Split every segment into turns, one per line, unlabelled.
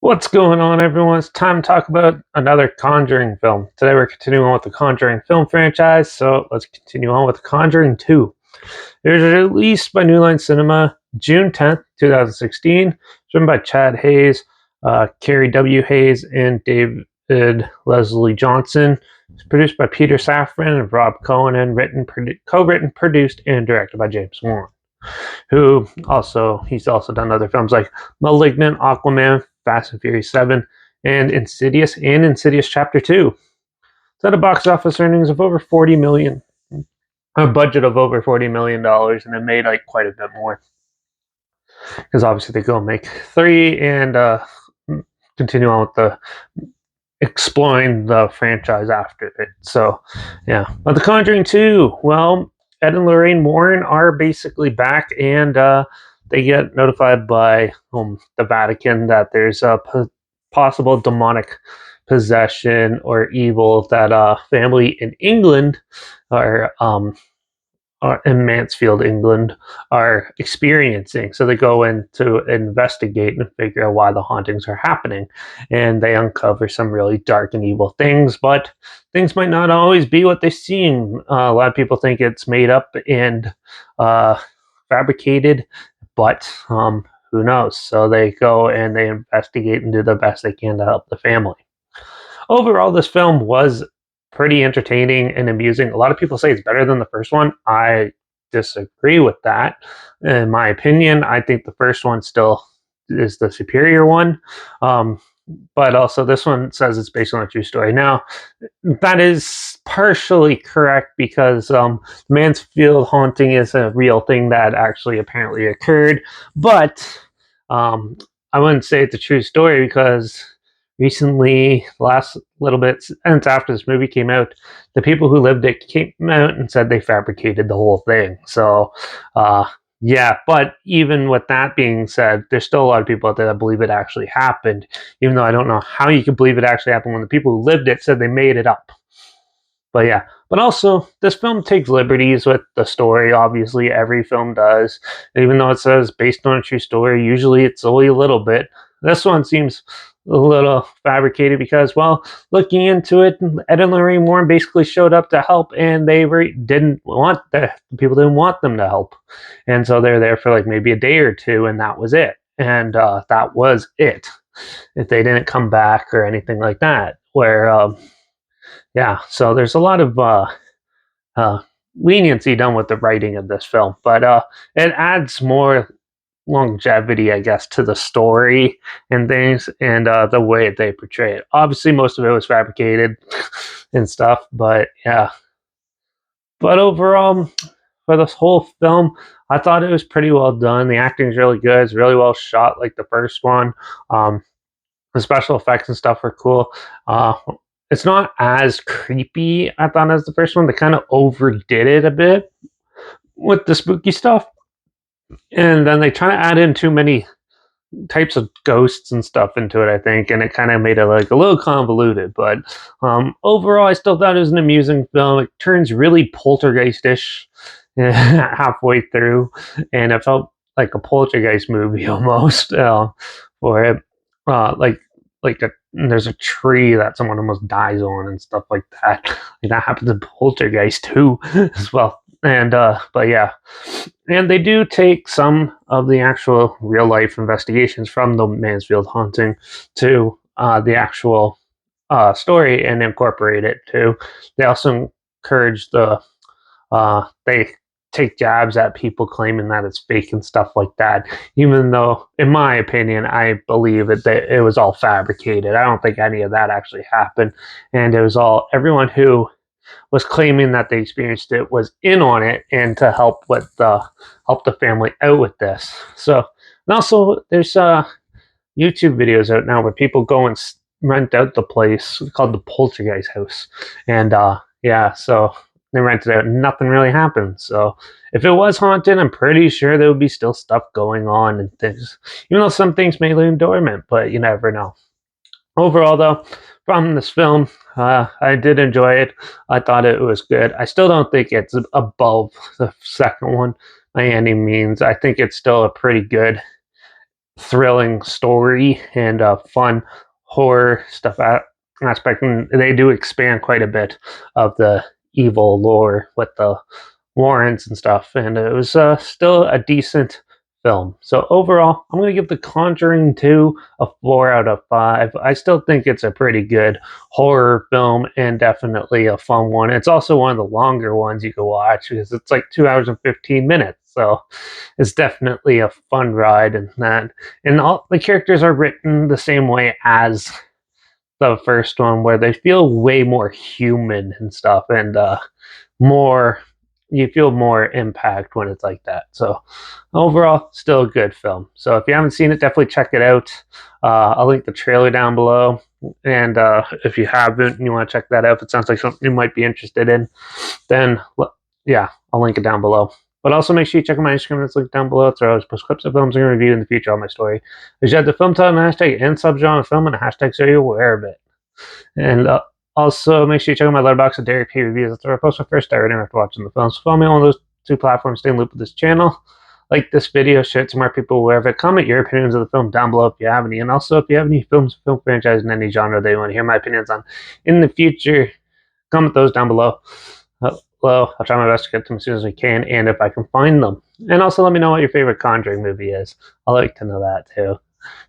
What's going on, everyone? It's time to talk about another Conjuring film. Today we're continuing on with the Conjuring film franchise, so let's continue on with Conjuring 2. It was released by New Line Cinema June 10th, 2016. It's written by Chad Hayes, Carrie W. Hayes, and David Leslie Johnson. It's produced by Peter Safran and Rob Cohen, and co-written, produced, and directed by James Wan, he's also done other films like Malignant, Aquaman, Fast and Furious 7, and Insidious Chapter 2. It's had a box office earnings of over $40 million, a budget of over $40 million, and it made like quite a bit more. Because obviously they go make 3 and continue on with the exploring the franchise after it. So, yeah. But The Conjuring 2, well, Ed and Lorraine Warren are basically back, and they get notified by the Vatican that there's a possible demonic possession or evil that a family in England are in Mansfield, England, are experiencing. So they go in to investigate and figure out why the hauntings are happening. And they uncover some really dark and evil things, but things might not always be what they seem. A lot of people think it's made up and fabricated, but who knows? So they go and they investigate and do the best they can to help the family. Overall, this film was pretty entertaining and amusing. A lot of people say it's better than the first one. I disagree with that. In my opinion, I think the first one still is the superior one. But also, this one says it's based on a true story. Now, that is partially correct because Mansfield haunting is a real thing that actually apparently occurred. But I wouldn't say it's a true story because recently, the last little bit since after this movie came out, the people who lived it came out and said they fabricated the whole thing. So, yeah, but even with that being said, there's still a lot of people out there that believe it actually happened, even though I don't know how you could believe it actually happened when the people who lived it said they made it up. But yeah, but also this film takes liberties with the story. Obviously, every film does. Even though it says based on a true story, usually it's only a little bit. This one seems a little fabricated because, well, looking into it, Ed and Lorraine Warren basically showed up to help, and they didn't want the people didn't want them to help, and so they're there for like maybe a day or two, and that was it. And that was it. If they didn't come back or anything like that, where yeah, so there's a lot of leniency done with the writing of this film, but it adds more longevity, I guess, to the story and things, and the way they portray it. Obviously, most of it was fabricated and stuff, but yeah. But overall, for this whole film, I thought it was pretty well done. The acting is really good. It's really well shot, like the first one. The special effects and stuff are cool. It's not as creepy, I thought, as the first one. They kind of overdid it a bit with the spooky stuff, and then they try to add in too many types of ghosts and stuff into it, I think, and it kind of made it like a little convoluted. But overall, I still thought it was an amusing film. It turns really poltergeist-ish halfway through, and it felt like a poltergeist movie almost for it. There's a tree that someone almost dies on and stuff like that. Like that happens in Poltergeist too, as well. And but yeah, and they do take some of the actual real life investigations from the Mansfield haunting to the actual story and incorporate it too. They also encourage they take jabs at people claiming that it's fake and stuff like that, even though, in my opinion, I believe that it was all fabricated. I don't think any of that actually happened, and it was all everyone who was claiming that they experienced it was in on it, and to help the family out with this. So, and also there's YouTube videos out now where people go and rent out the place called the Poltergeist House, and yeah, so they rented it out and nothing really happened. So if it was haunted, I'm pretty sure there would be still stuff going on and things, even though some things may lay dormant, but you never know. Overall, though, from this film, I did enjoy it. I thought it was good. I still don't think it's above the second one by any means. I think it's still a pretty good thrilling story and fun horror stuff aspect, and they do expand quite a bit of the evil lore with the Warrens and stuff, and it was still a decent film. So overall, I'm going to give The Conjuring 2 a 4 out of 5. I still think it's a pretty good horror film and definitely a fun one. It's also one of the longer ones you can watch because it's like 2 hours and 15 minutes. So it's definitely a fun ride, and that, and all the characters are written the same way as the first one, where they feel way more human and stuff, and more, you feel more impact when it's like that. So overall, still a good film. So if you haven't seen it, definitely check it out. I'll link the trailer down below, and if you haven't and you want to check that out, if it sounds like something you might be interested in, then yeah, I'll link it down below. But also make sure you check out my Instagram that's linked down below. It's where I always post clips of films I'm going to review in the future on my story. There's the film title and hashtag and subgenre film and a hashtag so you're aware of it. And also make sure you check out my Letterbox and Dairy P reviews. That's where I post my first star rating after watching the film. So follow me on those two platforms. Stay in loop with this channel. Like this video, share it to more people aware of it. Comment your opinions of the film down below if you have any. And also, if you have any films, film franchise, in any genre that you want to hear my opinions on in the future, comment those down below. Well, I'll try my best to get them as soon as we can, and if I can find them. And also let me know what your favorite Conjuring movie is. I like to know that too.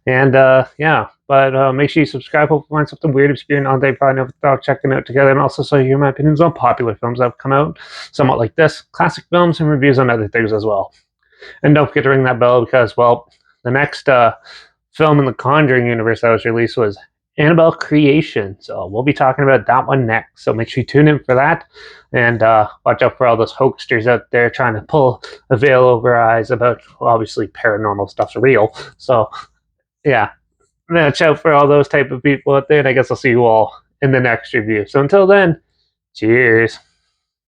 And yeah, but make sure you subscribe. Hope you find something weird, obscure, and all day probably never thought checking out together. And also, so you hear my opinions on popular films that have come out, somewhat like this, classic films, and reviews on other things as well. And don't forget to ring that bell because, well, the next film in the Conjuring universe that was released was Annabelle Creation. So we'll be talking about that one next. So make sure you tune in for that. And watch out for all those hoaxsters out there trying to pull a veil over our eyes about, well, obviously, paranormal stuff's real. So yeah, watch out for all those type of people out there. And I guess I'll see you all in the next review. So until then, cheers.